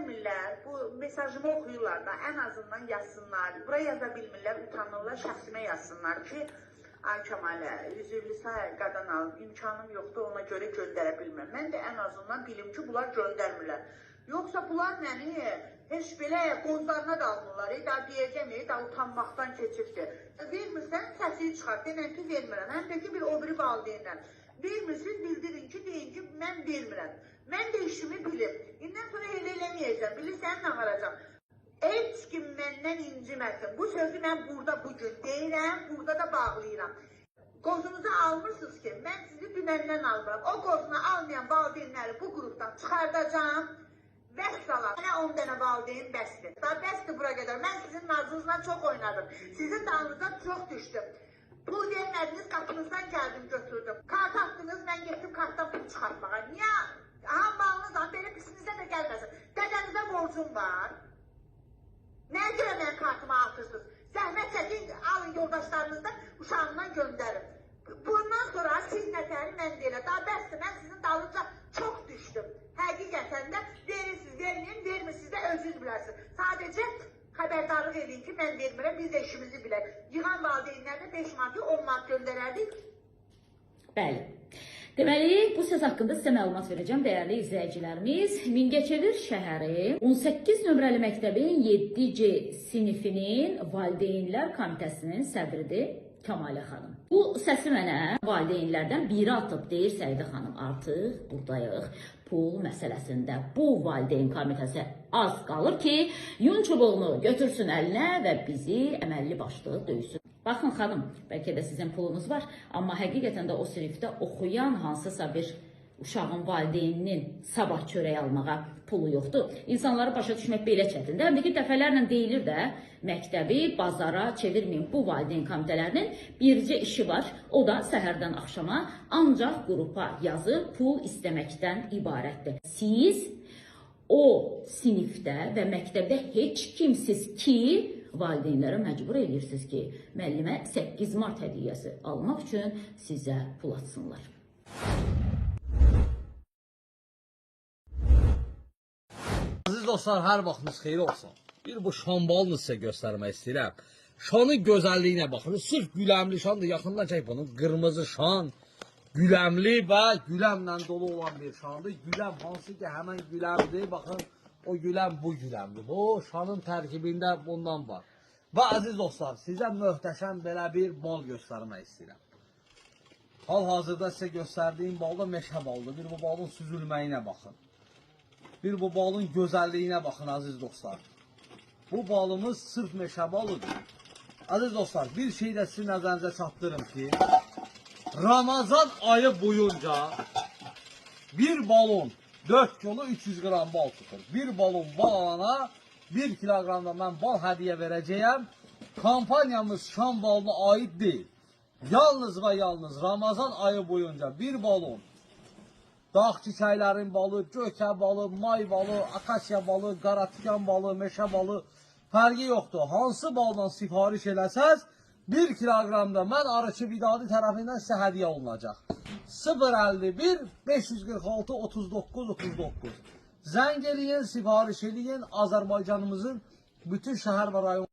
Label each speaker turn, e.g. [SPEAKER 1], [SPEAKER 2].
[SPEAKER 1] göndərmirlər, bu mesajımı oxuyurlar da, ən azından yazsınlar. Buraya yaza bilmirlər, utanırlar, şəxsimə yazsınlar ki, ay Kəmalə, 150 say qadan alım, imkanım yoxdur, ona görə göndərə bilmirəm. Mən də ən azından bilim ki, bunlar göndərmirlər. Yoxsa bunlar məni heç belə qozlarına da almırlar, da deyəcəm, da utanmaqdan keçibdir. Vermirsən, səsini çıxart, denən ki, vermirəm. Həm də ki, bir o biri valideynlər. Vermirsiniz, bildirin ki, deyin ki, mən vermirəm. Mən də işimi bilim. İndən sonra elə eləməyəcəm, bilirsən nə varacaq. Heç kim məndən inciməsin. Bu sözü mən burada bugün deyirəm, burada da bağlayıram. Qozunuzu almırsınız ki, mən sizi dünəndən almıram. O qozunu almayan valideynləri bu qrupdan çıxardacağım. Vəssalam. Mənə 10 dənə valideyn bəsdir. Bəsdir bura qədər. Mən sizin nazınızla çox oynadım. Sizin dalınıza çox düşdüm. Pul vermədiniz, qapınızdan gəldim, götürdüm. Kart attınız, mən getdim kartdan pul çıxartmağa. Niyə? Hambalınızla belə pisinizə də gəlməsin. Dədənizə borcum var. Nəyə görə mən kartıma atırsınız? Zəhmət çəkin, alın yoldaşlarınızdan, uşağından göndərin. Bundan sonra siz nətəri mən deyilə. Daha bəsdir, mən sizin dalınca çox düşdüm. Həqiqətən də verirsiniz, verməyin, vermirsiniz də özünüz bilərsiniz. Sadəcə xəbərdarlıq edin ki, mən vermirəm, biz də işimizi bilək. Yığan valideynlərdə 5 manatı 10 manat göndərərdik.
[SPEAKER 2] Bəli. Deməli, bu söz haqqında sizə məlumat verəcəm, dəyərli izləyicilərimiz. Mingəçevir şəhəri 18 nömrəli məktəbin 7C sinifinin valideynlər komitəsinin sədridir Kəmalə xanım. Bu səsi mənə valideynlərdən biri atıb, deyir Səidə xanım, artıq buradayıq. Pul məsələsində bu valideyn komitəsi az qalır ki, yun çubuğunu götürsün əlinə və bizi əməlli başlı döysün. Baxın xanım, bəlkə də sizin pulunuz var, amma həqiqətən də o sinifdə oxuyan hansısa bir uşağın valideyninin sabah çörək almağa pulu yoxdur. İnsanları başa düşmək belə çətindir. Həm də ki, dəfələrlə deyilir də, məktəbi bazara çevirməyin. Bu valideyn komitələrinin bircə işi var, o da səhərdən axşama ancaq qrupa yazıb pul istəməkdən ibarətdir. Siz o sinifdə və məktəbdə heç kimsiz ki, valideynlərə məcbur edirsiniz ki, müəllimə 8 mart hədiyyəsi almaq üçün sizə pul atsınlar.
[SPEAKER 3] Aziz dostlar, hər vaxtınız xeyir olsun. Bir bu şambalını sizə göstərmək istəyirəm. Şanın gözəlliyinə baxın. Sırf güləmli şandır. Yaxından çək bunu. Qırmızı şan, güləmli və güləmlə dolu olan bir şandır. Güləm hansı ki, həmən güləmdir. Baxın, o güləm bu güləmdir. Bu şanın tərkibində bundan var. Və aziz dostlar, sizə möhtəşəm belə bir bal göstərmək istəyirəm. Hal-hazırda sizə göstərdiyim bal da meşə baldır. Bir bu balın süzülməyinə baxın. Bir bu balın gözəlliyinə baxın aziz dostlar. Bu balımız sırf meşə balıdır. Aziz dostlar, bir şey də sizin nəzərinizə çatdırım ki, Ramazan ayı boyunca bir balon 4 kilo 300 gram bal tutur. Bir balon bal alana 1 kilogramda mən bal hədiyyə verəcəyəm. Kampanyamız şam balına aid deyil. Yalnız və yalnız Ramazan ayı boyunca bir balon dağ çiçəklərin balı, gökə balı, may balı, akasya balı, qaratikan balı, meşə balı fərqi yoxdur. Hansı baldan sifariş eləsəz 1 kilogramda mən Arıçı Vidadi tərəfindən sizə hədiyyə olunacaq. 051 546 39 39 Zəng eləyin, sifariş eləyin. Azərbaycanımızın bütün şəhər və rayon